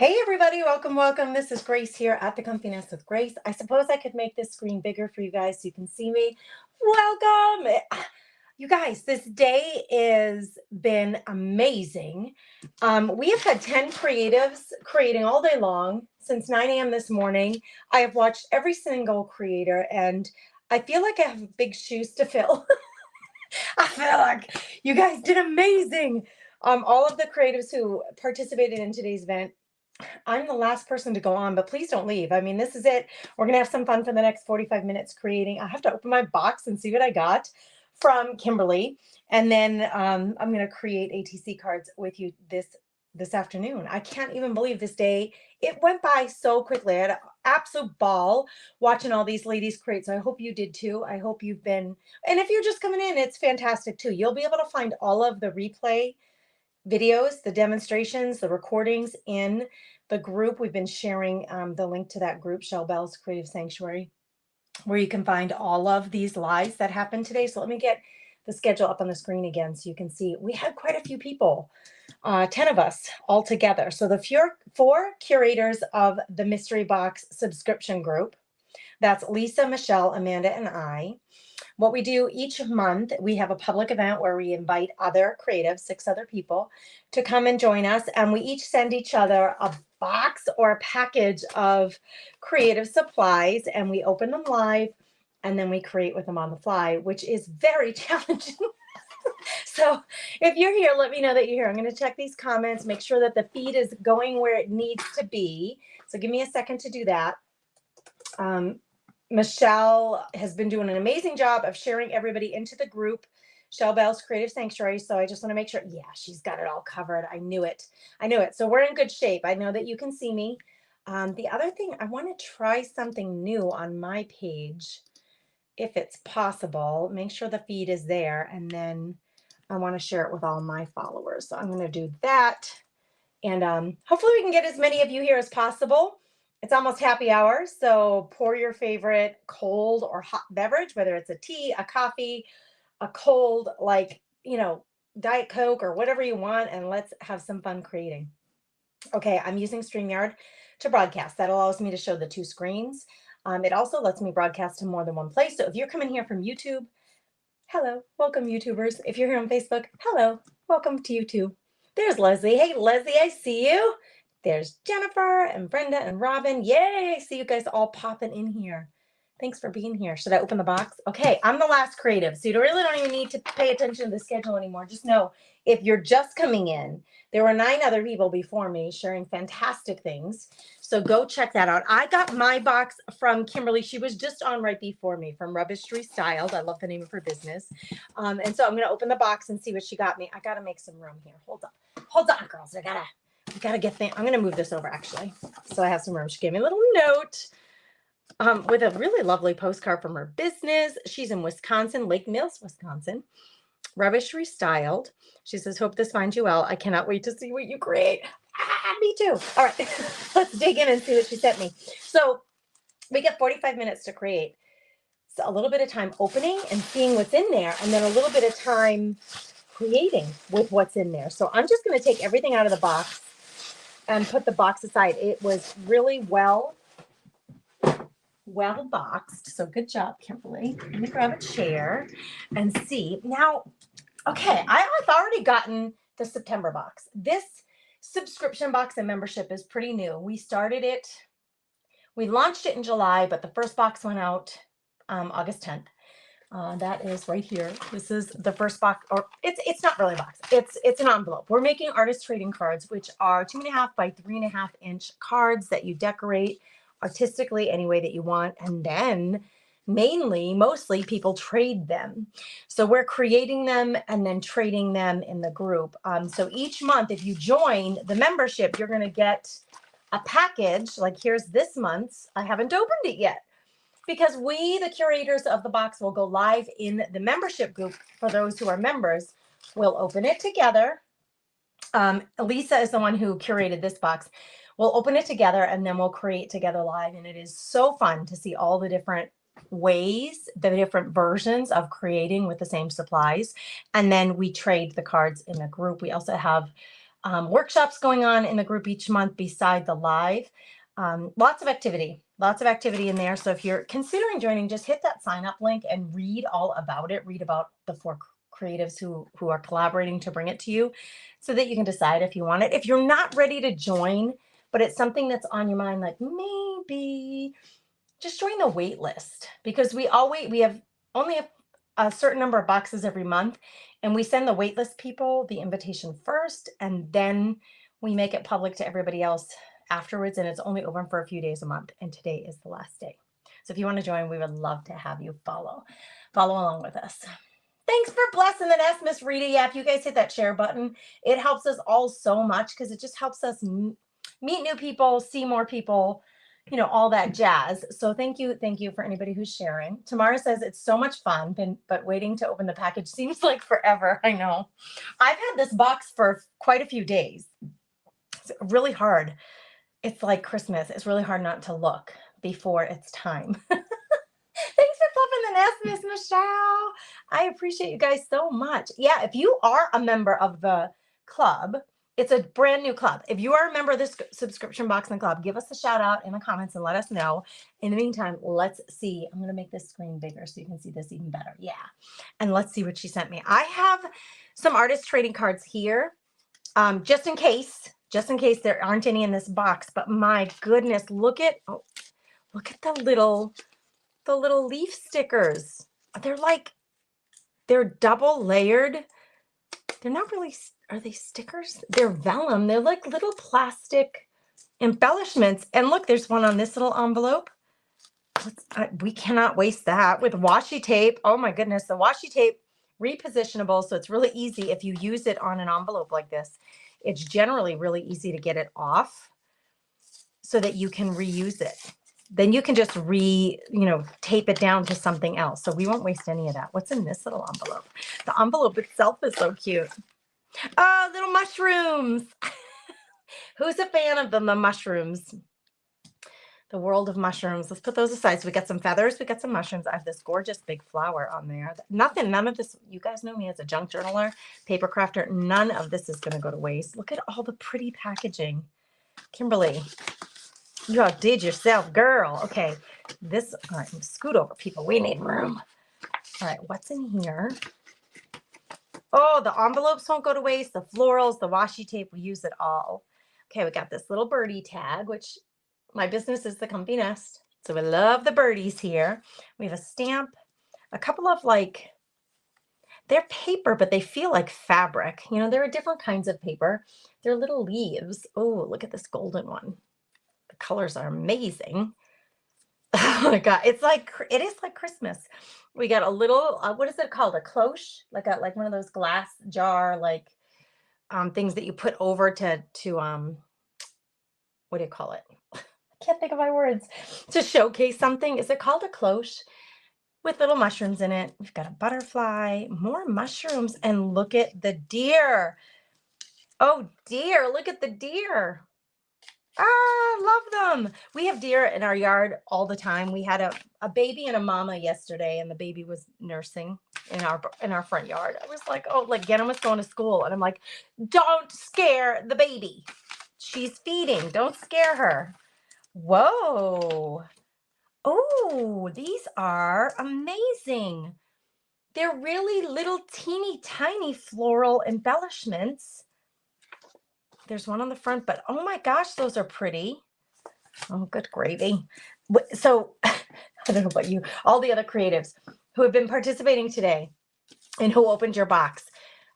Hey everybody, welcome. This is Grace here at the Comfiness with Grace. I suppose I could make this screen bigger for you guys so you can see me. Welcome. You guys, this day has been amazing. We have had 10 creatives creating all day long since 9 a.m. this morning. I have watched every single creator and I feel like I have big shoes to fill. I feel like you guys did amazing. All of the creatives who participated in today's event, I'm the last person to go on, but please don't leave. I mean, this is it. We're going to have some fun for the next 45 minutes creating. I have to open my box and see what I got from Kimberly. And then I'm going to create ATC cards with you this afternoon. I can't even believe this day. It went by so quickly. I had an absolute ball watching all these ladies create. So I hope you did too. I hope you've been, and if you're just coming in, it's fantastic too. You'll be able to find all of the replay videos, the demonstrations, the recordings in the group. We've been sharing the link to that group, Shell Bell's Creative Sanctuary, where you can find all of these lives that happened today. So let me get the schedule up on the screen again so you can see. We had quite a few people, 10 of us all together. So the four curators of the Mystery Box subscription group, that's Lisa, Michelle, Amanda, and I. What we do each month, we have a public event where we invite other creatives, 6 other people, to come and join us. And we each send each other a box or a package of creative supplies, and we open them live, and then we create with them on the fly, which is very challenging. So if you're here, let me know that you're here. I'm going to check these comments, make sure that the feed is going where it needs to be. So give me a second to do that. Michelle has been doing an amazing job of sharing everybody into the group, Shell Bell's Creative Sanctuary. So I just want to make sure, yeah, she's got it all covered. I knew it. So we're in good shape. I know that you can see me. The other thing, I want to try something new on my page, if it's possible. Make sure the feed is there. And then I want to share it with all my followers. So I'm going to do that. And hopefully we can get as many of you here as possible. It's almost happy hour, so pour your favorite cold or hot beverage, whether it's a tea, a coffee, a cold, Diet Coke or whatever you want, and let's have some fun creating. Okay, I'm using StreamYard to broadcast. That allows me to show the 2 screens. It also lets me broadcast to more than one place. So if you're coming here from YouTube, hello, welcome YouTubers. If you're here on Facebook, hello, welcome to YouTube. There's Leslie. Hey, Leslie, I see you. There's Jennifer and Brenda and Robin. Yay, I see you guys all popping in here. Thanks for being here. Should I open the box? Okay, I'm the last creative, so you really don't even need to pay attention to the schedule anymore. Just know, if you're just coming in, there were 9 other people before me sharing fantastic things. So go check that out. I got my box from Kimberly. She was just on right before me, from Rubbish Restyled. I love the name of her business. And so I'm going to open the box and see what she got me. I got to make some room here. Hold on, girls. I gotta get things. I'm going to move this over, actually, so I have some room. She gave me a little note with a really lovely postcard from her business. She's in Wisconsin, Lake Mills, Wisconsin. Rubbish Restyled. She says, hope this finds you well. I cannot wait to see what you create. Me too. All right, let's dig in and see what she sent me. So we get 45 minutes to create. So a little bit of time opening and seeing what's in there, and then a little bit of time creating with what's in there. So I'm just going to take everything out of the box and put the box aside. It was really well boxed. So good job, Kimberly. Let me grab a chair and see. Now, okay, I've already gotten the September box. This subscription box and membership is pretty new. We launched it in July, but the first box went out August 10th. That is right here. This is the first box, or it's not really a box. It's an envelope. We're making artist trading cards, which are 2.5 by 3.5 inch cards that you decorate artistically any way that you want, and then mostly people trade them. So we're creating them and then trading them in the group. So each month, if you join the membership, you're going to get a package. Like here's this month's. I haven't opened it yet, because we, the curators of the box, will go live in the membership group. For those who are members, we'll open it together. Lisa is the one who curated this box. We'll open it together and then we'll create together live. And it is so fun to see all the different ways, the different versions of creating with the same supplies. And then we trade the cards in the group. We also have workshops going on in the group each month beside the live. Lots of activity in there. So if you're considering joining, just hit that sign up link and read all about it. Read about the 4 creatives who are collaborating to bring it to you so that you can decide if you want it. If you're not ready to join, but it's something that's on your mind, like maybe just join the wait list, because we have only a certain number of boxes every month, and we send the wait list people the invitation first, and then we make it public to everybody else afterwards, and it's only open for a few days a month, and today is the last day. So if you want to join, we would love to have you follow along with us. Thanks for blessing the nest, Miss Rita. Yeah, if you guys hit that share button, it helps us all so much, because it just helps us meet new people, see more people, all that jazz. So thank you for anybody who's sharing. Tamara says it's so much fun, but waiting to open the package seems like forever. I know. I've had this box for quite a few days. It's really hard. It's like Christmas. It's really hard not to look before it's time. Thanks for fluffing the nest, Miss Michelle. I appreciate you guys so much. Yeah, if you are a member of the club, it's a brand new club. If you are a member of this subscription box in the club, give us a shout out in the comments and let us know. In the meantime, let's see. I'm going to make this screen bigger so you can see this even better. Yeah. And let's see what she sent me. I have some artist trading cards here, just in case there aren't any in this box. But my goodness, look at the little leaf stickers. They're double layered. They're not really, are they stickers? They're vellum. They're like little plastic embellishments. And look, there's one on this little envelope. We cannot waste that with washi tape. Oh my goodness. The washi tape, repositionable. So it's really easy if you use it on an envelope like this. It's generally really easy to get it off so that you can reuse it. Then you can just tape it down to something else. So we won't waste any of that. What's in this little envelope? The envelope itself is so cute. Oh, little mushrooms. Who's a fan of them, the mushrooms? The world of mushrooms. Let's put those aside. So we got some feathers. We got some mushrooms. I have this gorgeous big flower on there. None of this, you guys know me as a junk journaler, paper crafter. None of this is going to go to waste. Look at all the pretty packaging. Kimberly, you outdid yourself, girl. Okay, all right, scoot over, people. We need room. All right, what's in here? Oh, the envelopes won't go to waste. The florals, the washi tape, we use it all. Okay, we got this little birdie tag, which my business is the Comfy Nest. So we love the birdies here. We have a stamp, a couple of they're paper, but they feel like fabric. There are different kinds of paper. They're little leaves. Oh, look at this golden one. Colors are amazing. Oh my God. It is like Christmas. We got a little, what is it called? A cloche, like one of those glass jar, things that you put over to what do you call it? I can't think of my words. To showcase something. Is it called a cloche? With little mushrooms in it. We've got a butterfly, more mushrooms, and look at the deer. Oh dear, look at the deer. Love them. We have deer in our yard all the time. We had a baby and a mama yesterday, and the baby was nursing in our front yard. I was like, oh, Genna was going to school, and I'm like, don't scare the baby. She's feeding. Don't scare her. Whoa. Oh, these are amazing. They're really little teeny tiny floral embellishments. There's one on the front, but oh my gosh, those are pretty. Oh, good gravy. So I don't know about you, all the other creatives who have been participating today and who opened your box.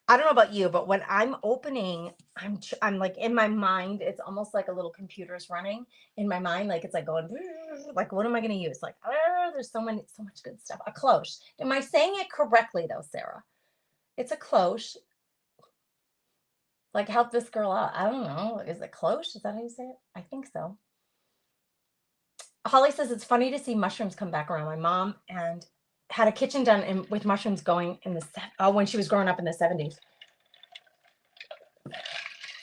I don't know about you, but when I'm opening, I'm like in my mind, it's almost like a little computer's running in my mind. It's going, what am I going to use? There's so much good stuff. A cloche. Am I saying it correctly though, Sarah? It's a cloche. Help this girl out. I don't know. Is it cloche? Is that how you say it? I think so. Holly says it's funny to see mushrooms come back around. My mom had a kitchen done with mushrooms going in when she was growing up in the 70s.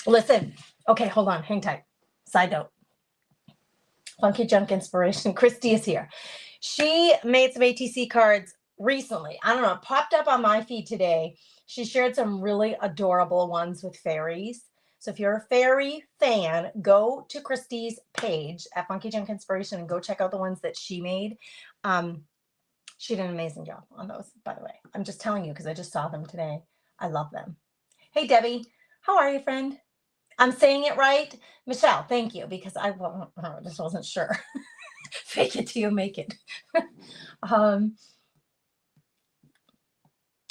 Listen. Okay, hold on. Hang tight. Side note. Funky Junk Inspiration. Christy is here. She made some ATC cards recently. I don't know. It popped up on my feed today. She shared some really adorable ones with fairies. So if you're a fairy fan, go to Christy's page at Funky Junk Inspiration and go check out the ones that she made. She did an amazing job on those, by the way. I'm just telling you because I just saw them today. I love them. Hey, Debbie, how are you, friend? I'm saying it right. Michelle, thank you, because I just wasn't sure. Fake it till you make it.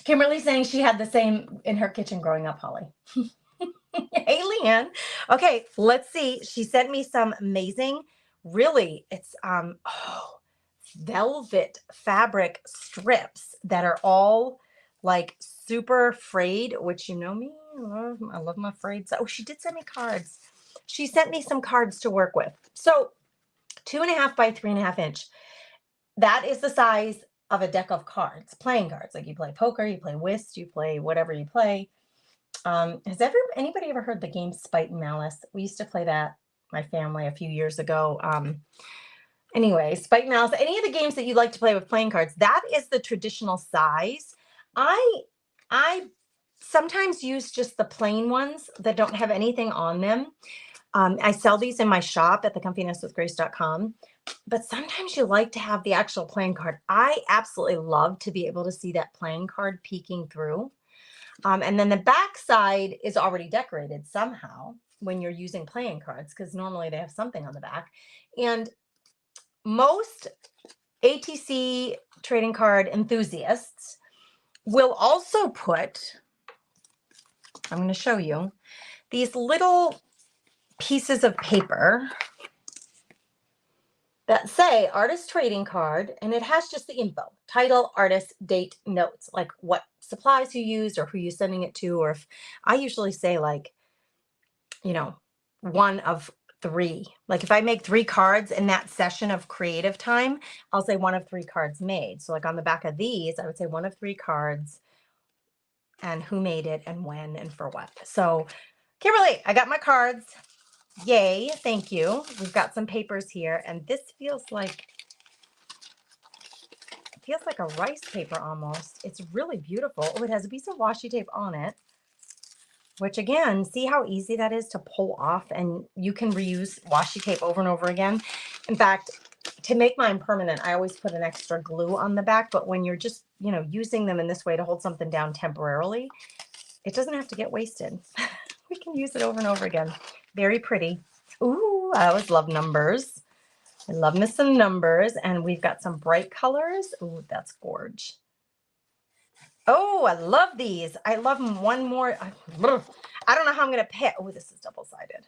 Kimberly's saying she had the same in her kitchen growing up, Holly. Hey, Leanne. Okay, let's see. She sent me some amazing, really, it's velvet fabric strips that are all like super frayed, which you know me, I love my frayed. Oh, she did send me cards. She sent me some cards to work with. So 2.5 by 3.5 inch. That is the size of a deck of cards, playing cards. Like you play poker, you play whist, you play whatever you play. Has anybody ever heard the game Spite and Malice? We used to play that, my family, a few years ago. Anyway, Spite and Malice, any of the games that you like to play with playing cards, that is the traditional size. I sometimes use just the plain ones that don't have anything on them. I sell these in my shop at thecomfinesswithgrace.com, but sometimes you like to have the actual playing card. I absolutely love to be able to see that playing card peeking through. And then the back side is already decorated somehow when you're using playing cards, because normally they have something on the back. And most ATC trading card enthusiasts will also put, I'm going to show you, these little pieces of paper that say artist trading card, and it has just the info, title, artist, date, notes, like what supplies you used or who you're sending it to. Or if I usually say, like, you know, 1 of 3, like if I make 3 cards in that session of creative time, I'll say 1 of 3 cards made. So like on the back of these, I would say 1 of 3 cards and who made it and when and for what. So Kimberly, I got my cards. Yay, thank you. We've got some papers here, and this feels like a rice paper almost. It's really beautiful. Oh, it has a piece of washi tape on it, which again, see how easy that is to pull off, and you can reuse washi tape over and over again. In fact, to make mine permanent, I always put an extra glue on the back, but when you're just, using them in this way to hold something down temporarily, it doesn't have to get wasted. We can use it over and over again. Very pretty. Ooh, I always love numbers. I love me some numbers, and we've got some bright colors. Ooh, that's gorge. Oh, I love these. I love them. One more. I don't know how I'm going to pick. Oh, this is double-sided.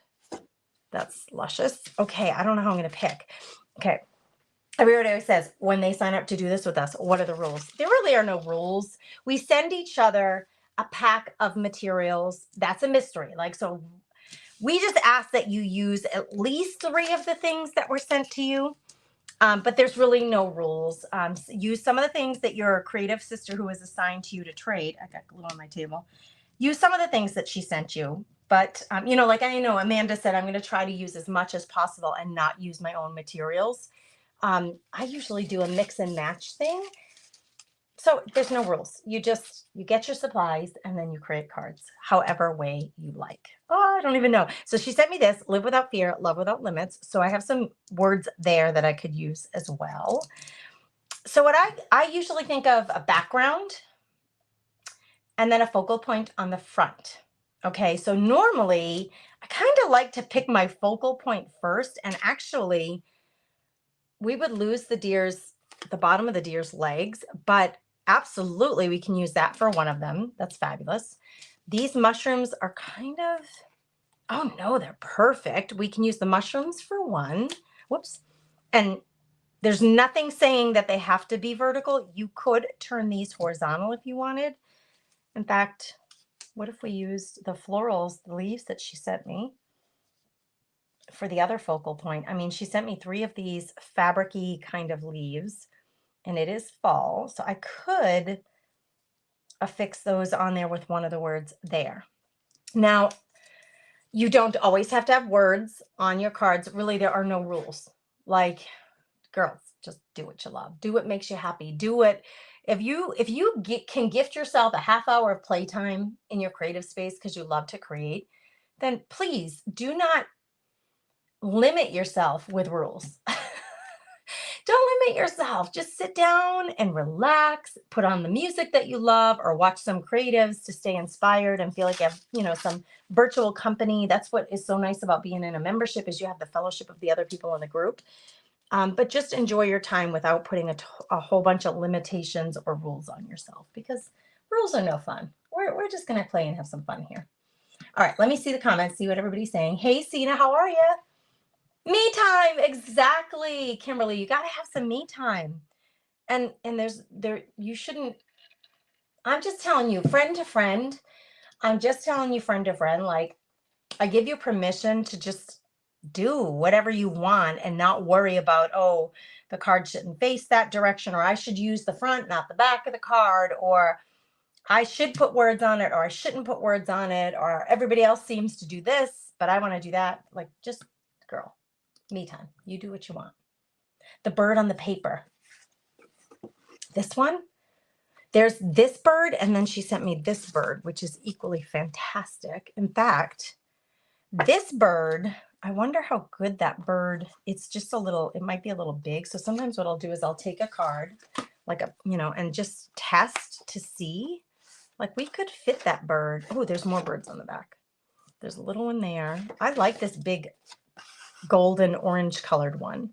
That's luscious. Okay, I don't know how I'm going to pick. Okay. Everybody always says, when they sign up to do this with us, what are the rules? There really are no rules. We send each other a pack of materials. That's a mystery. So we just ask that you use at least 3 of the things that were sent to you. But there's really no rules. Use some of the things that your creative sister who is assigned to you to trade. I got glue on my table. Use some of the things that she sent you. But, like I know Amanda said, I'm going to try to use as much as possible and not use my own materials. I usually do a mix and match thing. So there's no rules. You get your supplies and then you create cards however way you like. Oh, I don't even know. So she sent me this, Live Without Fear, Love Without Limits. So I have some words there that I could use as well. So what I usually think of a background and then a focal point on the front. Okay, so normally I kind of like to pick my focal point first, and actually we would lose the bottom of the deer's legs, but absolutely we can use that for one of them. That's fabulous. These mushrooms are oh no, they're perfect. We can use the mushrooms for one. Whoops. And there's nothing saying that they have to be vertical. You could turn these horizontal if you wanted. In fact, what if we used the florals, the leaves that she sent me for the other focal point? I mean, she sent me 3 of these fabric-y kind of leaves, and it is fall. So I could affix those on there with one of the words there. Now, you don't always have to have words on your cards. Really, there are no rules. Like, girls, just do what you love. Do what makes you happy. Do it. If you can gift yourself a half hour of playtime in your creative space because you love to create, then please do not limit yourself with rules. Don't limit yourself. Just sit down and relax, put on the music that you love, or watch some creatives to stay inspired and feel like you have, some virtual company. That's what is so nice about being in a membership, is you have the fellowship of the other people in the group. But just enjoy your time without putting a whole bunch of limitations or rules on yourself, because rules are no fun. We're just going to play and have some fun here. All right, let me see the comments, see what everybody's saying. Hey, Sina, how are you? Me time, exactly, Kimberly. You got to have some me time, and you shouldn't. I'm just telling you, friend to friend. I'm just telling you, friend to friend. Like, I give you permission to just do whatever you want and not worry about, oh, the card shouldn't face that direction, or I should use the front, not the back of the card, or I should put words on it, or I shouldn't put words on it, or everybody else seems to do this, but I want to do that. Like, just, girl, me time. You do what you want. The bird on the paper. This one, there's this bird, and then she sent me this bird, which is equally fantastic. In fact, this bird, I wonder how good that bird, it's just it might be a little big. So sometimes what I'll do is I'll take a card, like and just test to see, like, we could fit that bird. Oh, there's more birds on the back. There's a little one there. I like this big golden orange colored one.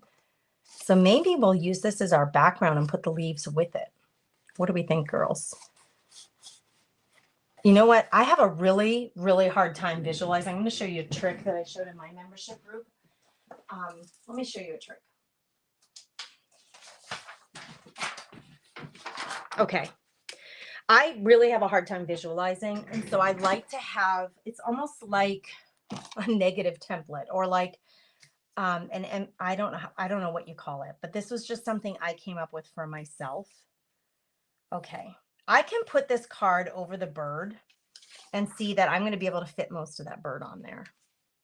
So maybe we'll use this as our background and put the leaves with it. What do we think, girls? You know what? I have a really, really hard time visualizing. I'm going to show you a trick that I showed in my membership group. Let me show you a trick. Okay. I really have a hard time visualizing. And so I like to have, it's almost like a negative template, or like, and I don't know what you call it, but this was just something I came up with for myself. Okay. I can put this card over the bird and see that I'm going to be able to fit most of that bird on there.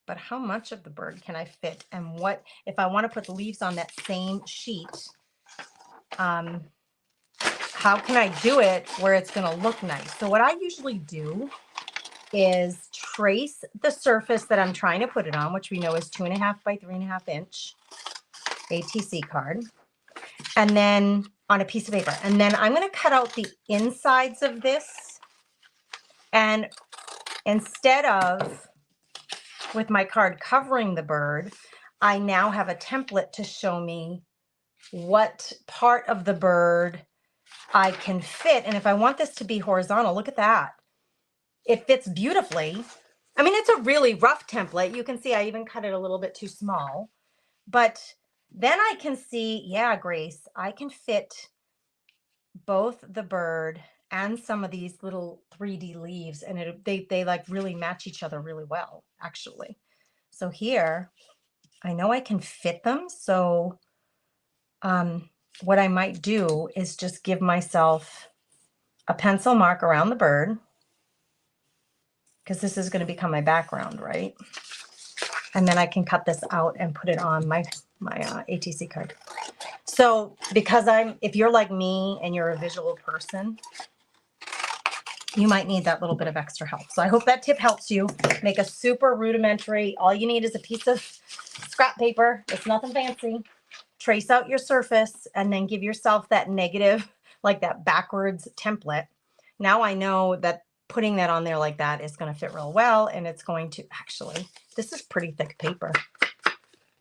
But how much of the bird can I fit? And what, if I want to put the leaves on that same sheet, how can I do it where it's going to look nice? So what I usually do is trace the surface that I'm trying to put it on, which we know is 2.5 by 3.5 inch ATC card. And then on a piece of paper. And then I'm going to cut out the insides of this. And instead of with my card covering the bird, I now have a template to show me what part of the bird I can fit. And if I want this to be horizontal, look at that. It fits beautifully. I mean, it's a really rough template. You can see I even cut it a little bit too small. But then I can see, yeah, Grace, I can fit both the bird and some of these little 3D leaves, and they like really match each other really well, actually. So here, I know I can fit them. So what I might do is just give myself a pencil mark around the bird, because this is going to become my background, right? And then I can cut this out and put it on my ATC card. So because if you're like me and you're a visual person, you might need that little bit of extra help. So I hope that tip helps you. Make a super rudimentary, all you need is a piece of scrap paper. It's nothing fancy. Trace out your surface and then give yourself that negative, like that backwards template. Now I know that putting that on there like that is going to fit real well. And it's going to, actually, this is pretty thick paper.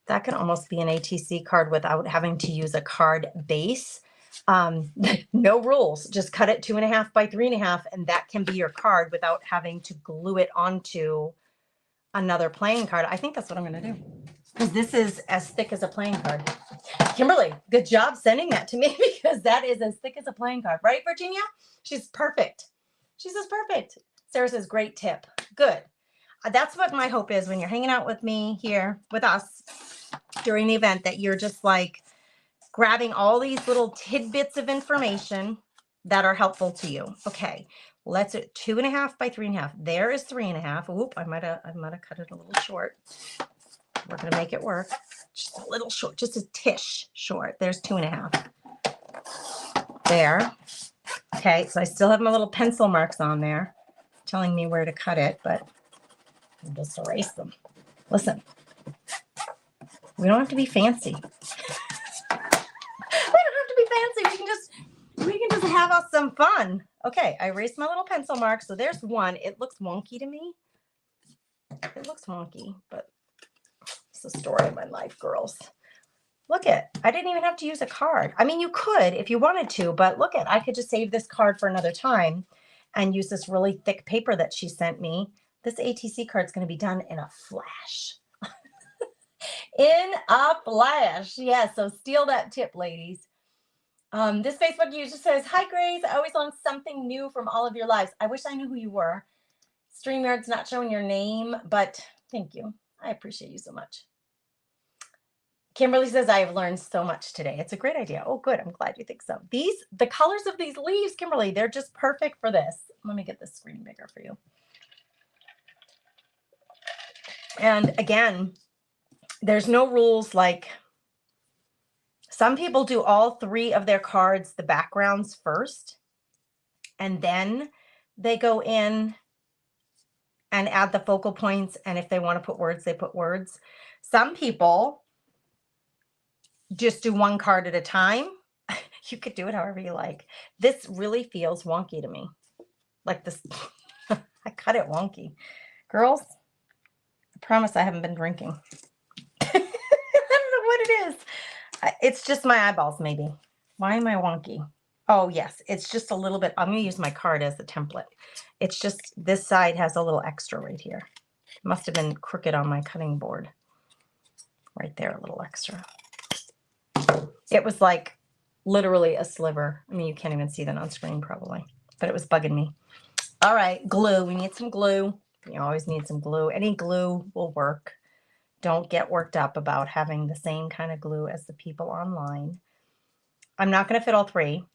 That could almost be an ATC card without having to use a card base. No rules, just cut it 2.5 by 3.5, and that can be your card without having to glue it onto another playing card. I think that's what I'm going to do, because this is as thick as a playing card. Kimberly, good job sending that to me, because that is as thick as a playing card, right, Virginia? She's perfect. She says perfect. Sarah says great tip. Good. That's what my hope is when you're hanging out with me here with us during the event, that you're just like grabbing all these little tidbits of information that are helpful to you. Okay, let's do 2.5 by 3.5. There is 3.5. Oop, I might have cut it a little short. We're gonna make it work. Just a little short, just a tish short. There's 2.5. There. Okay, so I still have my little pencil marks on there telling me where to cut it, but and just erase them. Listen, we don't have to be fancy. We don't have to be fancy. We can just have us some fun. Okay, I erased my little pencil mark. So there's one. It looks wonky to me. It looks wonky, but it's the story of my life, girls. Look I didn't even have to use a card. I mean, you could if you wanted to, but look I could just save this card for another time and use this really thick paper that she sent me. This ATC card is going to be done in a flash. In a flash. Yeah, so steal that tip, ladies. This Facebook user says, hi, Grace. I always learn something new from all of your lives. I wish I knew who you were. StreamYard's not showing your name, but thank you. I appreciate you so much. Kimberly says, I have learned so much today. It's a great idea. Oh, good. I'm glad you think so. The colors of these leaves, Kimberly, they're just perfect for this. Let me get this screen bigger for you. And again, there's no rules. Like some people do all three of their cards, the backgrounds first, and then they go in and add the focal points. And if they want to put words, they put words. Some people just do one card at a time. You could do it however you like. This really feels wonky to me. Like this, I cut it wonky. Girls, I promise I haven't been drinking. I don't know what it is. It's just my eyeballs, maybe. Why am I wonky? Oh, yes. It's just a little bit. I'm going to use my card as the template. It's just this side has a little extra right here. It must have been crooked on my cutting board. Right there, a little extra. It was like literally a sliver. I mean, you can't even see that on screen probably, but it was bugging me. All right, glue. We need some glue. You always need some glue. Any glue will work. Don't get worked up about having the same kind of glue as the people online. I'm not going to fit all three,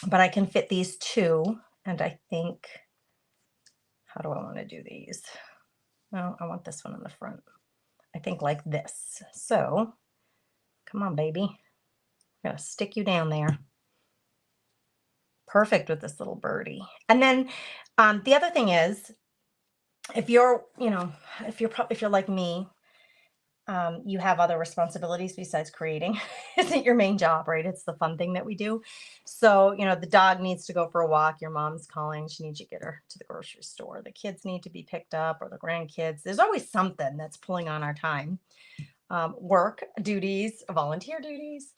but I can fit these two. And I think, how do I want to do these? Well, I want this one in the front. I think like this. So come on, baby. I'm going to stick you down there. Perfect with this little birdie. And then the other thing is, if you're like me, you have other responsibilities besides creating. Isn't your main job, right? It's the fun thing that we do. So, the dog needs to go for a walk. Your mom's calling. She needs you to get her to the grocery store. The kids need to be picked up, or the grandkids. There's always something that's pulling on our time. Work duties, volunteer duties.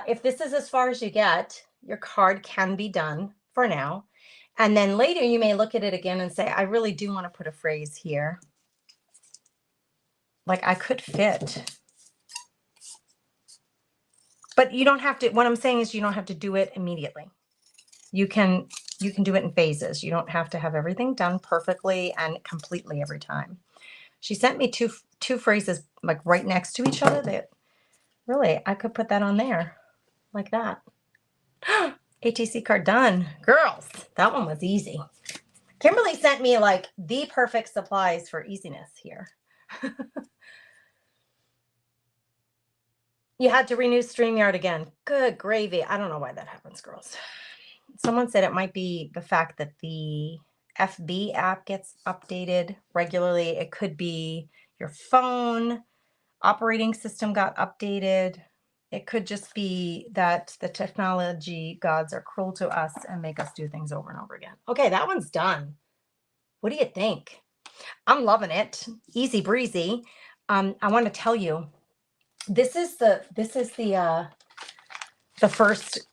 If this is as far as you get, your card can be done for now. And then later you may look at it again and say, I really do want to put a phrase here. Like I could fit. But you don't have to, what I'm saying is you don't have to do it immediately. You can do it in phases. You don't have to have everything done perfectly and completely every time. She sent me two phrases like right next to each other that really I could put that on there like that. ATC card done. Girls, that one was easy. Kimberly sent me like the perfect supplies for easiness here. You had to renew StreamYard again. Good gravy. I don't know why that happens, girls. Someone said it might be the fact that the FB app gets updated regularly. It could be your phone operating system got updated. It could just be that the technology gods are cruel to us and make us do things over and over again. Okay, that one's done. What do you think? I'm loving it. Easy breezy. I want to tell you, this is the first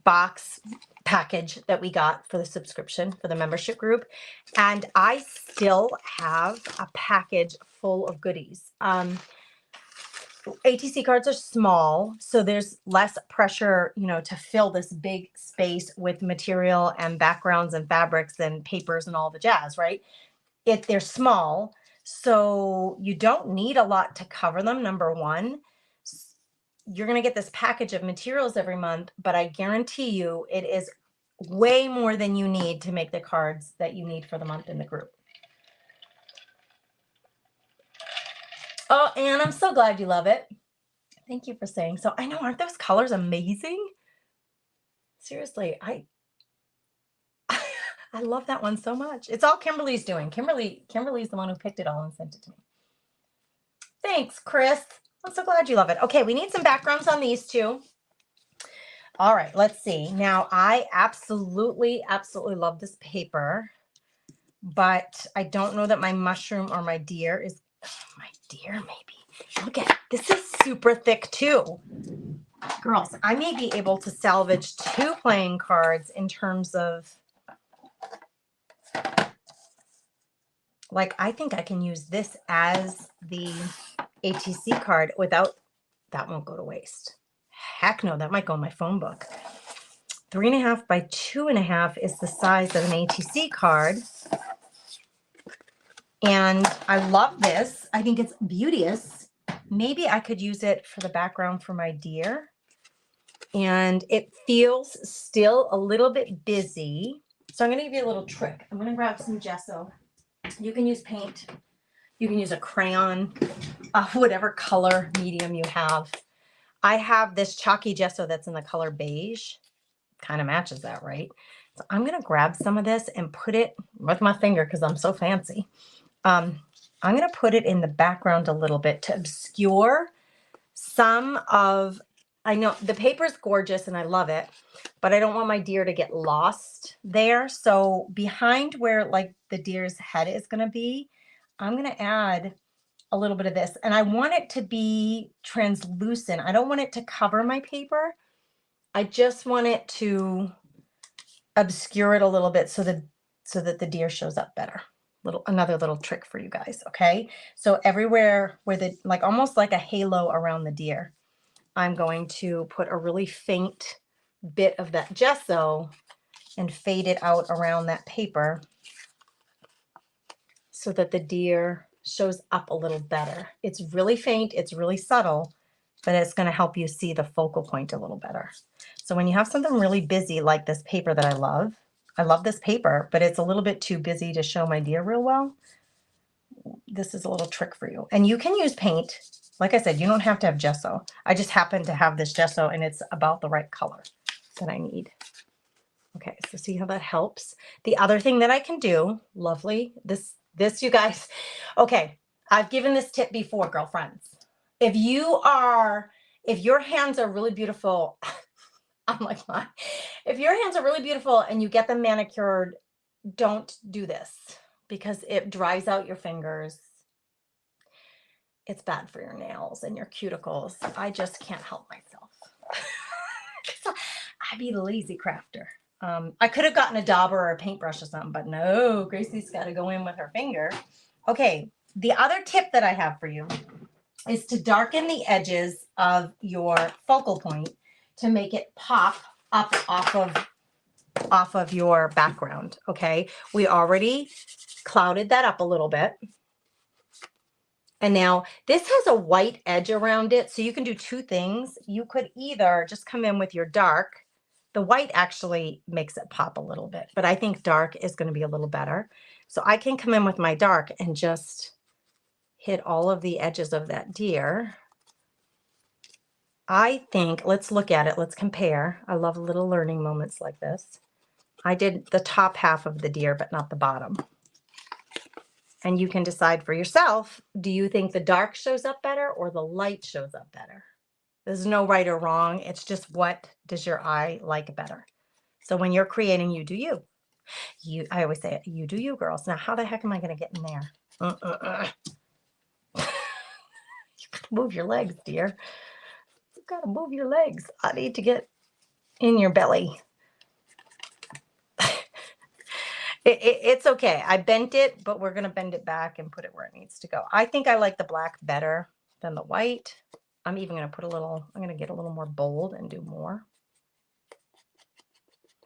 box package that we got for the subscription for the membership group, and I still have a package full of goodies. ATC cards are small, so there's less pressure, to fill this big space with material and backgrounds and fabrics and papers and all the jazz, right? They're small, so you don't need a lot to cover them. Number one, you're going to get this package of materials every month, but I guarantee you it is way more than you need to make the cards that you need for the month in the group. Oh, Anne, I'm so glad you love it. Thank you for saying so. I know, aren't those colors amazing? Seriously, I love that one so much. It's all Kimberly's doing. Kimberly's the one who picked it all and sent it to me. Thanks, Chris. I'm so glad you love it. Okay, we need some backgrounds on these two. All right, let's see. Now, I absolutely love this paper, but I don't know that my mushroom or my deer is, my deer maybe. Look at, this is super thick too. Girls, I may be able to salvage 2 playing cards in terms of, like, I think I can use this as the ATC card without, that won't go to waste. Heck no, that might go in my phone book. 3.5 by 2.5 is the size of an ATC card. And I love this. I think it's beauteous. Maybe I could use it for the background for my deer. And it feels still a little bit busy. So I'm going to give you a little trick. I'm going to grab some gesso. You can use paint. You can use a crayon, whatever color medium you have. I have this chalky gesso that's in the color beige. Kind of matches that, right? So I'm going to grab some of this and put it with my finger because I'm so fancy. I'm going to put it in the background a little bit to obscure some of, I know the paper's gorgeous and I love it, but I don't want my deer to get lost there. So behind where like the deer's head is going to be, I'm going to add a little bit of this, and I want it to be translucent. I don't want it to cover my paper. I just want it to obscure it a little bit so that the deer shows up better. Another little trick for you guys. Okay. So everywhere where the, like almost like a halo around the deer, I'm going to put a really faint bit of that gesso and fade it out around that paper so that the deer shows up a little better. It's really faint, it's really subtle, but it's going to help you see the focal point a little better. So when you have something really busy like this paper that I love this paper, but it's a little bit too busy to show my deer real well, this is a little trick for you. And you can use paint. Like I said, you don't have to have gesso. I just happen to have this gesso and it's about the right color that I need. Okay, so see how that helps? The other thing that I can do, lovely, this you guys, okay, I've given this tip before, girlfriends. If your hands are really beautiful, I'm like, what? If your hands are really beautiful and you get them manicured, don't do this because it dries out your fingers. It's bad for your nails and your cuticles. I just can't help myself. I be the lazy crafter. I could have gotten a dauber or a paintbrush or something, but no, Gracie's got to go in with her finger. Okay, the other tip that I have for you is to darken the edges of your focal point to make it pop up off of your background. Okay, we already clouded that up a little bit. And now this has a white edge around it, so you can do 2 things. You could either just come in with your dark. The white actually makes it pop a little bit, but I think dark is going to be a little better. So I can come in with my dark and just hit all of the edges of that deer. I think, let's look at it. Let's compare. I love little learning moments like this. I did the top half of the deer, but not the bottom. And you can decide for yourself, do you think the dark shows up better or the light shows up better? There's no right or wrong. It's just what does your eye like better? So when you're creating, you do you. I always say, you do you, girls. Now, how the heck am I going to get in there? You got to move your legs, dear. You got to move your legs. I need to get in your belly. It's okay. I bent it, but we're going to bend it back and put it where it needs to go. I think I like the black better than the white. I'm even going to put I'm going to get a little more bold and do more.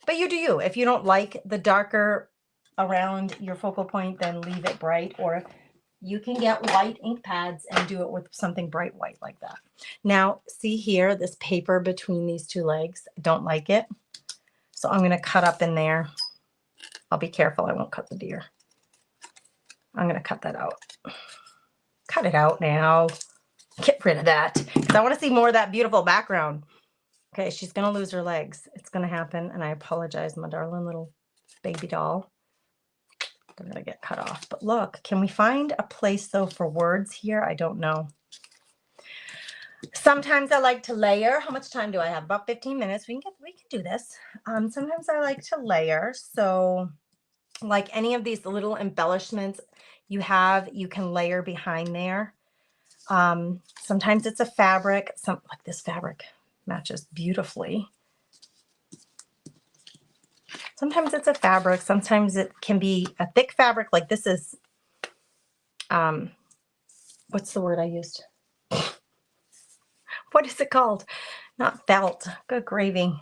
But you do you. If you don't like the darker around your focal point, then leave it bright. Or you can get white ink pads and do it with something bright white like that. Now, see here, this paper between these 2 legs. I don't like it. So I'm going to cut up in there. I'll be careful. I won't cut the deer. I'm going to cut that out. Cut it out now. Get rid of that. Because I want to see more of that beautiful background. Okay, she's going to lose her legs. It's going to happen. And I apologize, my darling little baby doll. They're gonna get cut off. But look, can we find a place though for words here? I don't know. Sometimes I like to layer. How much time do I have? About 15 minutes. We can do this. Sometimes I like to layer. So like any of these little embellishments you have, you can layer behind there. Sometimes it's a fabric. Like this fabric matches beautifully. Sometimes it's a fabric. Sometimes it can be a thick fabric. Like this is, what's the word I used? What is it called? Not felt. Good gravy.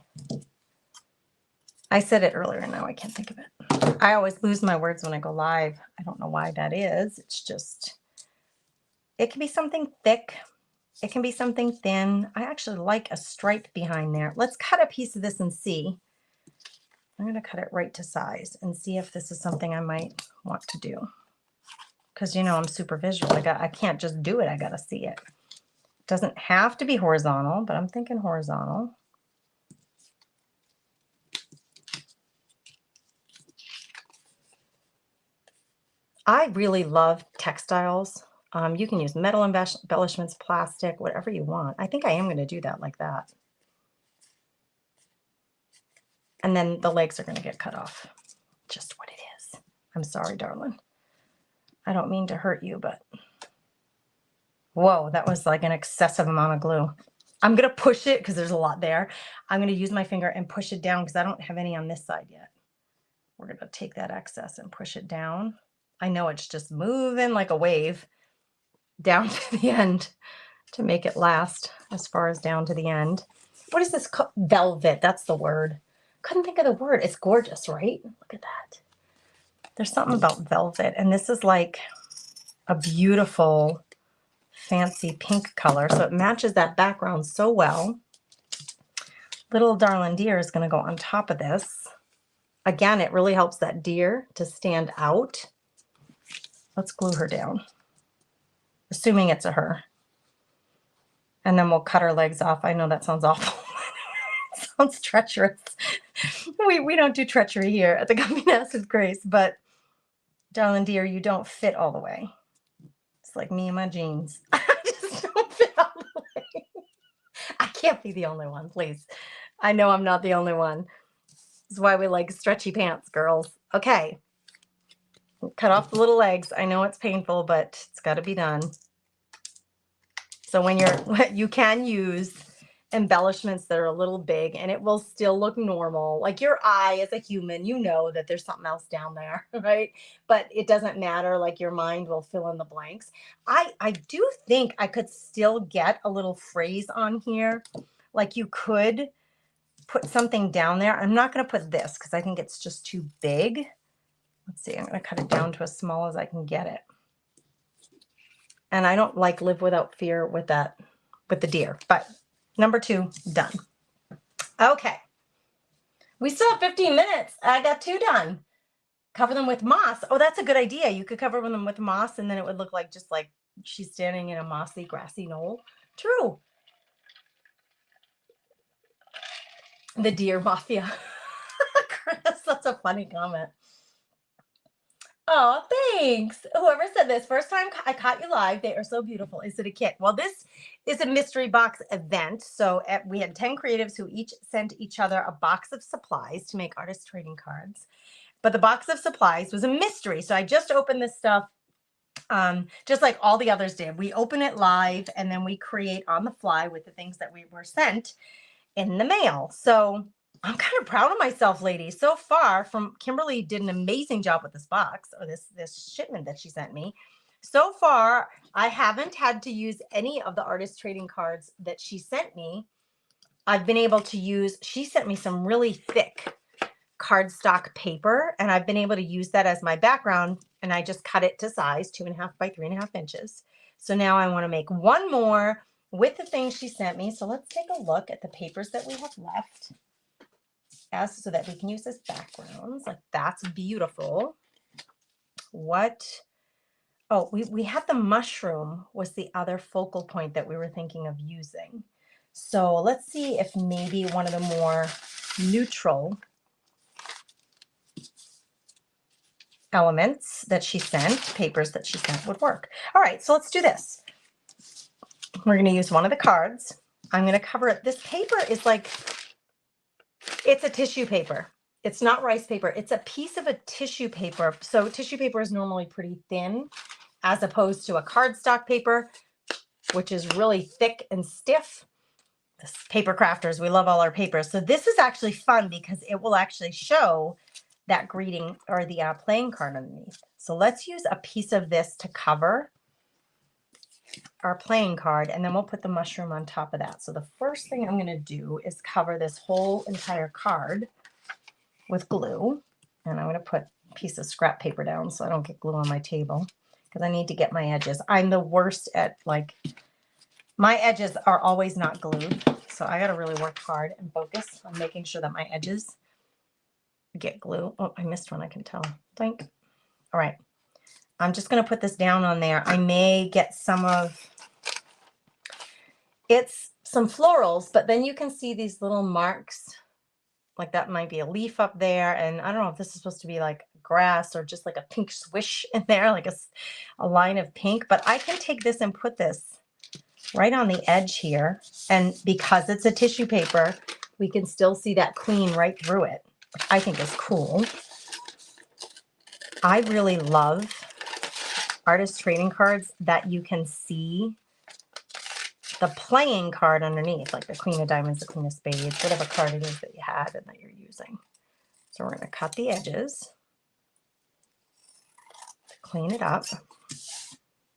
I said it earlier. Now I can't think of it. I always lose my words when I go live. I don't know why that is. It's just, it can be something thick. It can be something thin. I actually like a stripe behind there. Let's cut a piece of this and see. I'm going to cut it right to size and see if this is something I might want to do. Because, you know, I'm super visual. I can't just do it. I got to see it. Doesn't have to be horizontal, but I'm thinking horizontal. I really love textiles. You can use metal embellishments, plastic, whatever you want. I think I am going to do that like that. And then the legs are going to get cut off. Just what it is. I'm sorry, darling. I don't mean to hurt you, but whoa, that was like an excessive amount of glue. I'm going to push it because there's a lot there. I'm going to use my finger and push it down because I don't have any on this side yet. We're going to take that excess and push it down. I know it's just moving like a wave down to the end to make it last as far as down to the end. What is this called? Velvet. That's the word. Couldn't think of the word. It's gorgeous, right? Look at that. There's something about velvet. And this is like a beautiful fancy pink color. So it matches that background so well. Little darling deer is going to go on top of this. Again, it really helps that deer to stand out. Let's glue her down, assuming it's a her. And then we'll cut her legs off. I know that sounds awful. Sounds treacherous. We don't do treachery here at the Gummy Nest with Grace, but darling dear, you don't fit all the way. It's like me and my jeans. I just don't fit all the way. I can't be the only one, please. I know I'm not the only one. This is why we like stretchy pants, girls. Okay. Cut off the little legs. I know it's painful, but it's got to be done. So when you can use embellishments that are a little big and it will still look normal. Like your eye as a human, you know that there's something else down there, right? But it doesn't matter. Like your mind will fill in the blanks. I do think I could still get a little phrase on here. Like you could put something down there. I'm not going to put this because I think it's just too big. Let's see. I'm going to cut it down to as small as I can get it. And I don't like live without fear with that, with the deer, but number 2, done. Okay. We still have 15 minutes. I got 2 done. Cover them with moss. Oh, that's a good idea. You could cover them with moss and then it would look like just like she's standing in a mossy, grassy knoll. True. The deer mafia. Chris, that's a funny comment. Oh, thanks. Whoever said this, first time I caught you live. They are so beautiful. Is it a kit? Well, this is a mystery box event. So we had 10 creatives who each sent each other a box of supplies to make artist trading cards. But the box of supplies was a mystery. So I just opened this stuff just like all the others did. We open it live and then we create on the fly with the things that we were sent in the mail. So I'm kind of proud of myself, ladies. So far, Kimberly did an amazing job with this box or this shipment that she sent me. So far, I haven't had to use any of the artist trading cards that she sent me. I've been able to use, she sent me some really thick cardstock paper, and I've been able to use that as my background, and I just cut it to size 2.5 by 3.5 inches. So now I want to make one more with the things she sent me. So let's take a look at the papers that we have left. So that we can use as backgrounds. Like that's beautiful. What? Oh, we had the mushroom was the other focal point that we were thinking of using. So let's see if maybe one of the more neutral elements that she sent, papers that she sent would work. All right, so let's do this. We're going to use one of the cards. I'm going to cover it. This paper is like, it's a tissue paper. It's not rice paper. It's a piece of a tissue paper. So tissue paper is normally pretty thin as opposed to a cardstock paper, which is really thick and stiff. This paper crafters, we love all our papers. So this is actually fun because it will actually show that greeting or the playing card underneath. So let's use a piece of this to cover our playing card, and then we'll put the mushroom on top of that. So the first thing I'm going to do is cover this whole entire card with glue, and I'm going to put a piece of scrap paper down so I don't get glue on my table because I need to get my edges. I'm the worst at, like, my edges are always not glued, so I got to really work hard and focus on making sure that my edges get glue. Oh, I missed one, I can tell. Think. All right. I'm just going to put this down on there. I may get some of, it's some florals, but then you can see these little marks, like that might be a leaf up there. And I don't know if this is supposed to be like grass or just like a pink swish in there, like a line of pink, but I can take this and put this right on the edge here. And because it's a tissue paper, we can still see that queen right through it, which I think is cool. I really love artist trading cards that you can see the playing card underneath, like the queen of diamonds, the queen of spades, whatever card it is that you have and that you're using. So we're going to cut the edges, clean it up.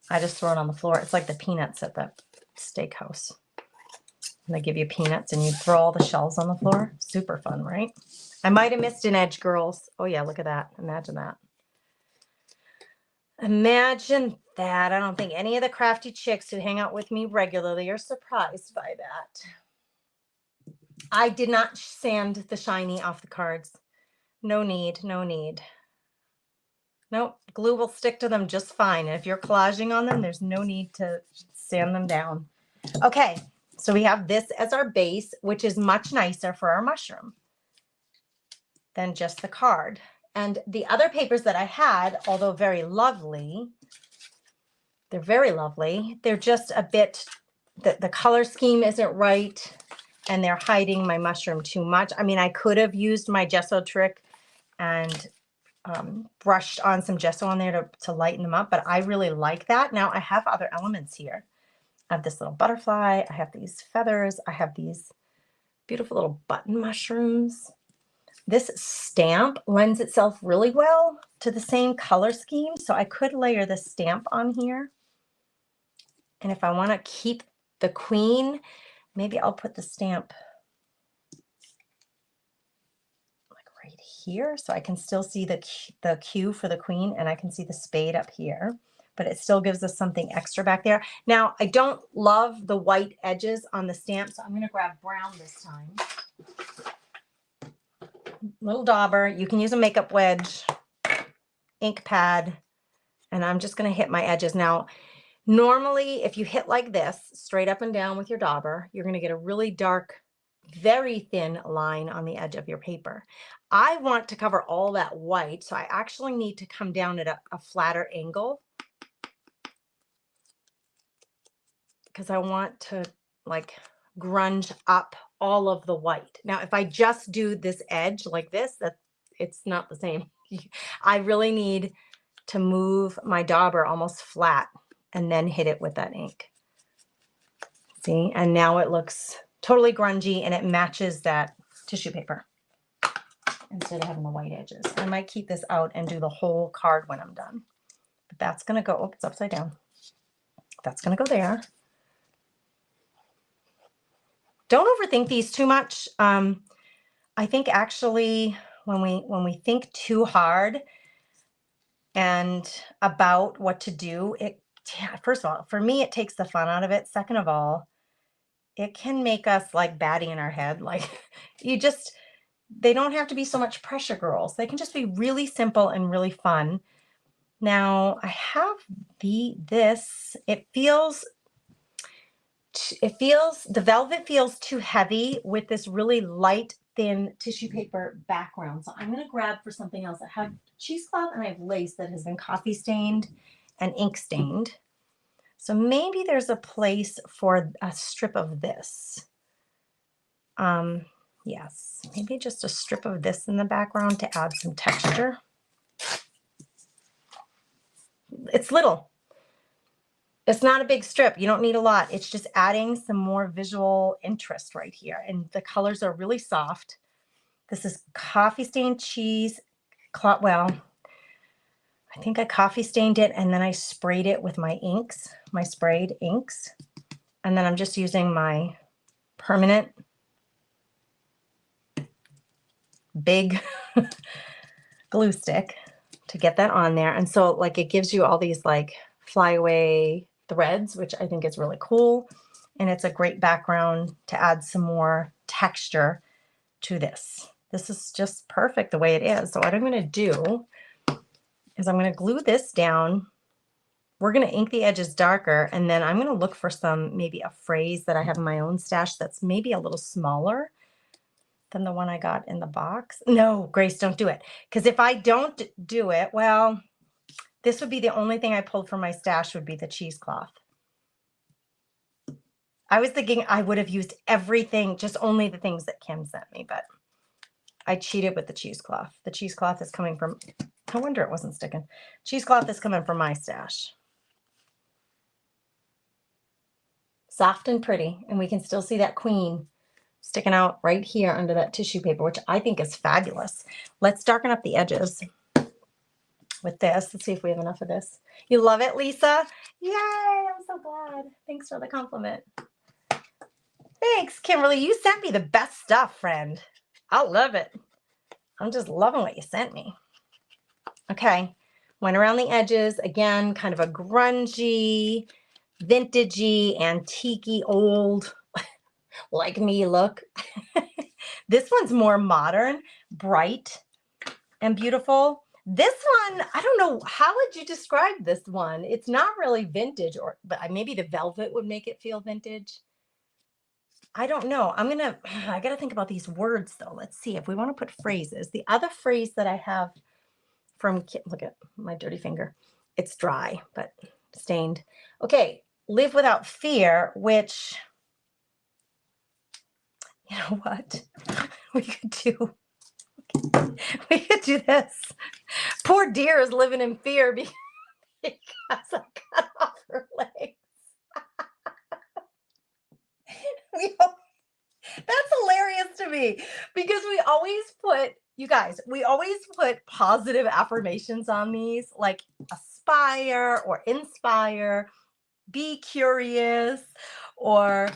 I just throw it on the floor. It's like the peanuts at the steakhouse. And they give you peanuts and you throw all the shells on the floor. Super fun, right? I might have missed an edge, girls. Oh yeah, look at that. Imagine that. Imagine that. I don't think any of the crafty chicks who hang out with me regularly are surprised by that. I did not sand the shiny off the cards. No need, no need. Nope, glue will stick to them just fine. And if you're collaging on them, there's no need to sand them down. Okay, so we have this as our base, which is much nicer for our mushroom than just the card. And the other papers that I had, although very lovely, they're very lovely. They're just a bit, the color scheme isn't right, and they're hiding my mushroom too much. I mean, I could have used my gesso trick and brushed on some gesso on there to lighten them up, but I really like that. Now I have other elements here. I have this little butterfly. I have these feathers. I have these beautiful little button mushrooms. This stamp lends itself really well to the same color scheme, so I could layer the stamp on here. And if I want to keep the queen, maybe I'll put the stamp like right here, so I can still see the Q for the queen, and I can see the spade up here, but it still gives us something extra back there. Now, I don't love the white edges on the stamp, so I'm going to grab brown this time. Little dauber. You can use a makeup wedge, ink pad, and I'm just going to hit my edges. Now, normally, if you hit like this, straight up and down with your dauber, you're going to get a really dark, very thin line on the edge of your paper. I want to cover all that white, so I actually need to come down at a flatter angle because I want to like grunge up all of the white. Now, if I just do this edge like this, it's not the same. I really need to move my dauber almost flat and then hit it with that ink. See, and now it looks totally grungy and it matches that tissue paper instead of having the white edges. I might keep this out and do the whole card when I'm done. But that's going to go, oh, it's upside down. That's going to go there. Don't overthink these too much. I think actually when we think too hard and about what to do, first of all, for me, it takes the fun out of it. Second of all, it can make us like batty in our head. Like they don't have to be so much pressure, girls. They can just be really simple and really fun. Now I have this, the velvet feels too heavy with this really light, thin tissue paper background. So I'm going to grab for something else. I have cheesecloth and I have lace that has been coffee stained and ink stained. So maybe there's a place for a strip of this. Yes, maybe just a strip of this in the background to add some texture. It's little. It's not a big strip. You don't need a lot. It's just adding some more visual interest right here. And the colors are really soft. This is coffee stained cheese. Well, I think I coffee stained it and then I sprayed it with my inks, my sprayed inks. And then I'm just using my permanent big glue stick to get that on there. And so like it gives you all these like flyaway threads, which I think is really cool. And it's a great background to add some more texture to this. This is just perfect the way it is. So what I'm going to do is I'm going to glue this down. We're going to ink the edges darker, and then I'm going to look for maybe a phrase that I have in my own stash that's maybe a little smaller than the one I got in the box. No, Grace, don't do it. Because if I don't do it, well, this would be the only thing I pulled from my stash would be the cheesecloth. I was thinking I would have used everything, just only the things that Kim sent me, but I cheated with the cheesecloth. The cheesecloth is coming from, no wonder it wasn't sticking. Cheesecloth is coming from my stash. Soft and pretty, and we can still see that queen sticking out right here under that tissue paper, which I think is fabulous. Let's darken up the edges with this. Let's see if we have enough of this. You love it, Lisa? Yay, I'm so glad. Thanks for the compliment. Thanks, Kimberly. You sent me the best stuff, friend. I love it. I'm just loving what you sent me. Okay, went around the edges. Again, kind of a grungy, vintagey, antique-y, old, like me look. This one's more modern, bright, and beautiful. This one, I don't know, how would you describe this one? It's not really vintage, but maybe the velvet would make it feel vintage. I don't know. I got to think about these words though. Let's see if we want to put phrases. The other phrase that I have from, look at my dirty finger. It's dry, but stained. Okay. Live without fear, which, you know what? We could do this. Poor deer is living in fear because I cut off her legs. That's hilarious to me because we always put, you guys, we always put positive affirmations on these, like aspire or inspire, be curious, or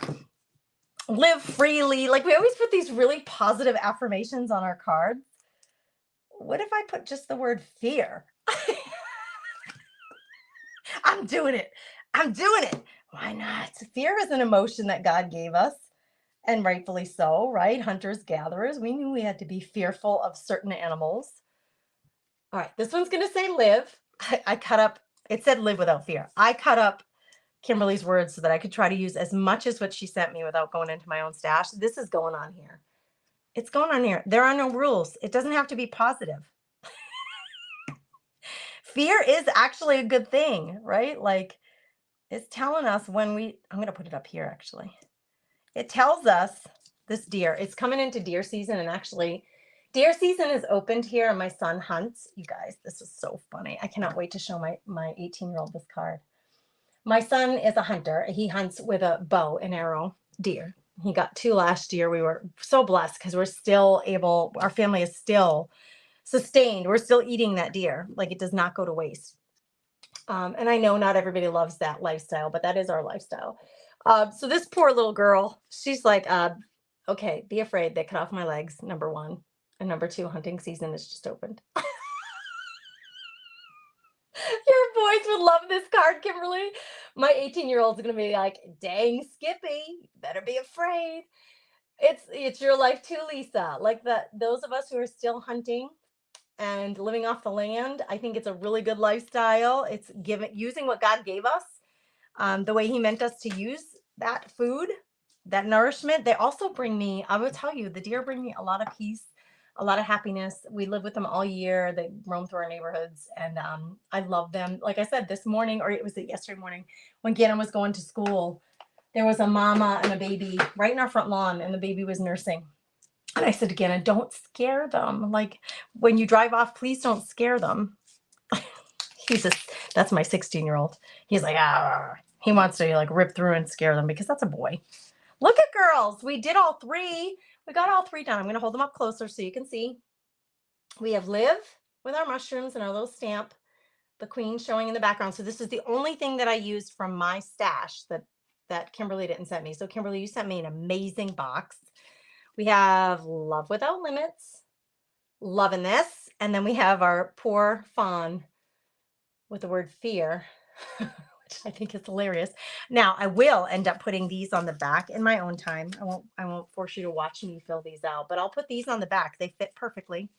live freely. Like we always put these really positive affirmations on our cards. What if I put just the word fear? I'm doing it. I'm doing it. Why not? Fear is an emotion that God gave us. And rightfully so, right? Hunters, gatherers. We knew we had to be fearful of certain animals. All right, this one's going to say live. I cut up, it said live without fear. I cut up Kimberly's words so that I could try to use as much as what she sent me without going into my own stash. This is going on here. It's going on here. There are no rules. It doesn't have to be positive. Fear is actually a good thing, right? Like it's telling us when I'm going to put it up here actually. It tells us this deer, it's coming into deer season, and actually deer season is opened here and my son hunts. You guys, this is so funny. I cannot wait to show my 18-year-old this card. My son is a hunter. He hunts with a bow and arrow deer. He got 2 last year. We were so blessed because we're still able, our family is still sustained. We're still eating that deer. Like it does not go to waste. And I know not everybody loves that lifestyle, but that is our lifestyle. So this poor little girl, she's like, okay, be afraid. They cut off my legs, number 1. And number 2, hunting season is just opened. Your boys would love this card, Kimberly. My 18-year-old's going to be like, dang, Skippy, better be afraid. It's your life too, Lisa. Like those of us who are still hunting and living off the land, I think it's a really good lifestyle. It's using what God gave us. The way he meant us to use that food, that nourishment. They also bring me, I will tell you, the deer bring me a lot of peace, a lot of happiness. We live with them all year. They roam through our neighborhoods, and I love them. Like I said, this morning, or it was yesterday morning, when Gannon was going to school, there was a mama and a baby right in our front lawn, and the baby was nursing. And I said to Gannon, don't scare them. Like, when you drive off, please don't scare them. He's just, that's my 16-year-old. He's like, ah, he wants to like rip through and scare them because that's a boy. Look at girls. We did all three. We got all three done. I'm going to hold them up closer so you can see. We have Liv with our mushrooms and our little stamp, the queen showing in the background. So this is the only thing that I used from my stash that Kimberly didn't send me. So Kimberly, you sent me an amazing box. We have Love Without Limits, loving this. And then we have our poor fawn with the word fear, which I think is hilarious. Now I will end up putting these on the back in my own time. I won't force you to watch me fill these out, but I'll put these on the back. They fit perfectly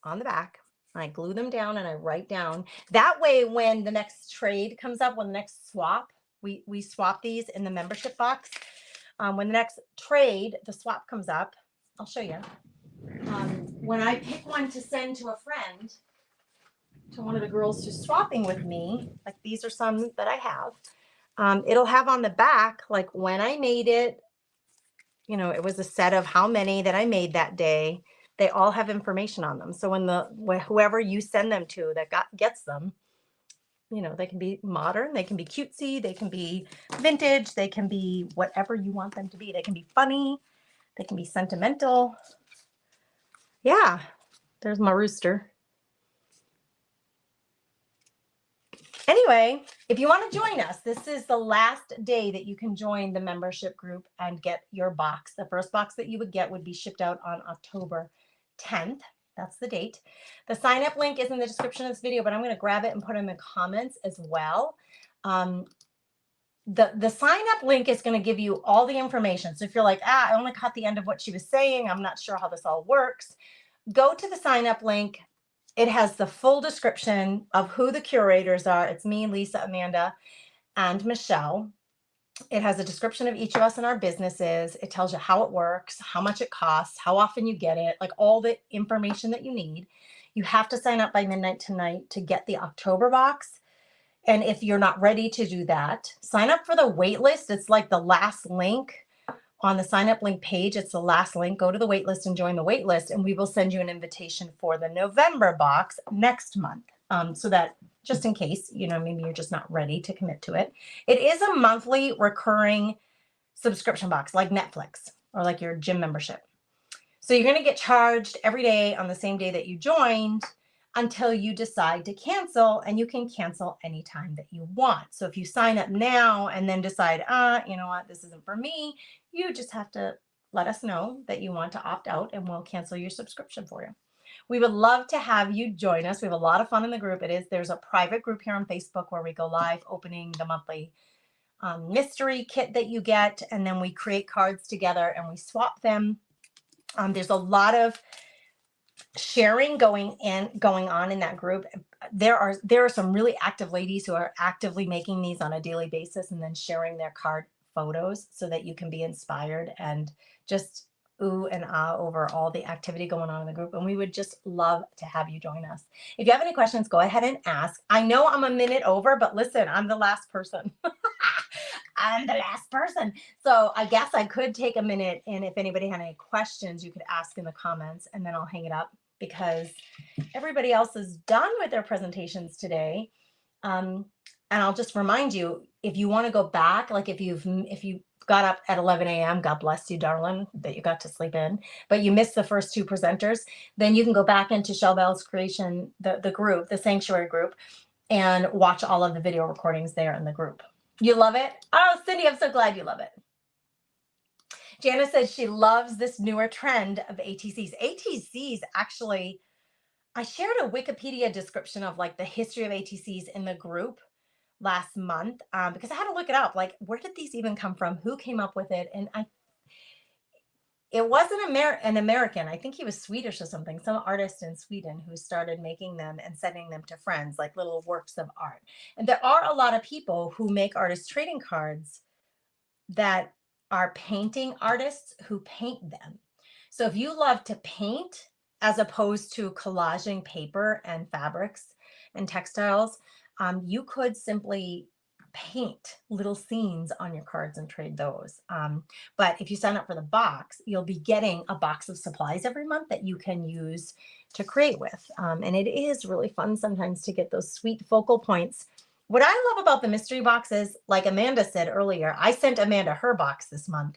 on the back. I glue them down and I write down. That way, when the next trade comes up, when the next swap, we swap these in the membership box. When the next trade, the swap comes up, I'll show you. When I pick one to send to a friend, to one of the girls who's swapping with me, like these are some that I have, it'll have on the back, like when I made it, you know, it was a set of how many that I made that day. They all have information on them. So when whoever you send them to that gets them, you know, they can be modern, they can be cutesy, they can be vintage, they can be whatever you want them to be. They can be funny, they can be sentimental. Yeah, there's my rooster. Anyway, if you want to join us, this is the last day that you can join the membership group and get your box. The first box that you would get would be shipped out on October 10th. That's the date. The sign up link is in the description of this video, but I'm going to grab it and put it in the comments as well. The sign up link is going to give you all the information. So if you're like, I only caught the end of what she was saying, I'm not sure how this all works, go to the sign up link. It has the full description of who the curators are. It's me, Lisa, Amanda, and Michelle. It has a description of each of us and our businesses. It tells you how it works, how much it costs, how often you get it, like all the information that you need. You have to sign up by midnight tonight to get the October box. And if you're not ready to do that, sign up for the wait list. It's like the last link on the sign up link page. It's the last link. Go to the wait list and join the wait list, and we will send you an invitation for the November box next month. So that just in case, you know, maybe you're just not ready to commit to it. It is a monthly recurring subscription box like Netflix or like your gym membership. So you're going to get charged every day on the same day that you joined until you decide to cancel, and you can cancel anytime that you want. So if you sign up now and then decide, you know what, this isn't for me, you just have to let us know that you want to opt out and we'll cancel your subscription for you. We would love to have you join us. We have a lot of fun in the group. There's a private group here on Facebook where we go live opening the monthly mystery kit that you get, and then we create cards together and we swap them. There's a lot of sharing going on in that group. There are some really active ladies who are actively making these on a daily basis and then sharing their card photos so that you can be inspired and just ooh and ah over all the activity going on in the group. And we would just love to have you join us. If you have any questions, go ahead and ask. I know I'm a minute over, but listen, I'm the last person. I'm the last person. So I guess I could take a minute, and if anybody had any questions, you could ask in the comments, and then I'll hang it up because everybody else is done with their presentations today. And I'll just remind you, if you want to go back, like if you got up at 11 a.m., God bless you, darling, that you got to sleep in, but you missed the first two presenters, then you can go back into Shell Bell's Creation, the group, the Sanctuary group, and watch all of the video recordings there in the group. You love it? Oh, Cindy, I'm so glad you love it. Jana says she loves this newer trend of ATCs. ATCs, actually, I shared a Wikipedia description of like the history of ATCs in the group last month because I had to look it up. Like, where did these even come from? Who came up with it? And it wasn't an American. I think he was Swedish or something, some artist in Sweden who started making them and sending them to friends, like little works of art. And there are a lot of people who make artist trading cards that are painting artists who paint them. So if you love to paint as opposed to collaging paper and fabrics and textiles, you could simply paint little scenes on your cards and trade those. But if you sign up for the box, you'll be getting a box of supplies every month that you can use to create with. And it is really fun sometimes to get those sweet focal points. What I love about the mystery boxes, like Amanda said earlier, I sent Amanda her box this month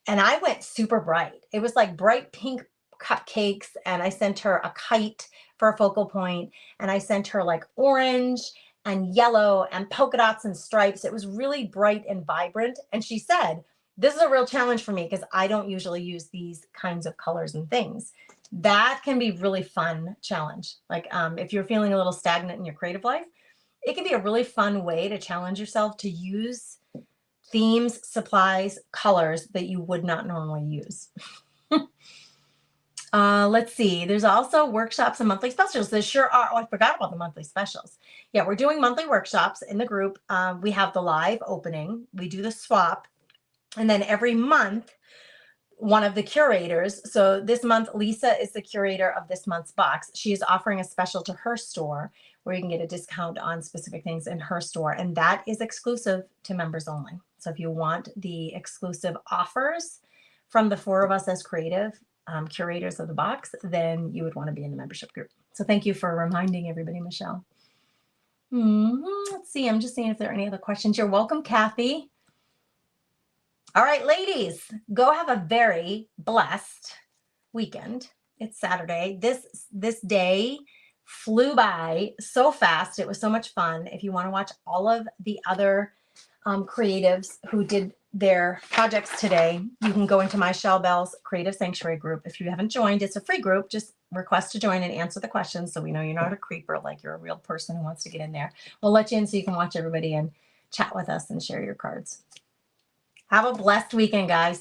and I went super bright. It was like bright pink cupcakes, and I sent her a kite for a focal point, and I sent her like orange and yellow and polka dots and stripes. It was really bright and vibrant. And she said, this is a real challenge for me because I don't usually use these kinds of colors and things. That can be really fun challenge. Like if you're feeling a little stagnant in your creative life, it can be a really fun way to challenge yourself to use themes, supplies, colors that you would not normally use. Let's see. There's also workshops and monthly specials. There sure are. Oh, I forgot about the monthly specials. Yeah, we're doing monthly workshops in the group. We have the live opening. We do the swap. And then every month, one of the curators. So this month, Lisa is the curator of this month's box. She is offering a special to her store where you can get a discount on specific things in her store. And that is exclusive to members only. So if you want the exclusive offers from the four of us as creative curators of the box, then you would want to be in the membership group. So thank you for reminding everybody, Michelle. Let's see. I'm just seeing if there are any other questions. You're welcome, Kathy. All right, ladies, go have a very blessed weekend. It's Saturday. This day flew by so fast. It was so much fun. If you want to watch all of the other creatives who did their projects today, you can go into my Shell Bells Creative Sanctuary group. If you haven't joined, it's a free group. Just request to join and answer the questions so we know you're not a creeper, like you're a real person who wants to get in there. We'll let you in so you can watch everybody and chat with us and share your cards. Have a blessed weekend, guys.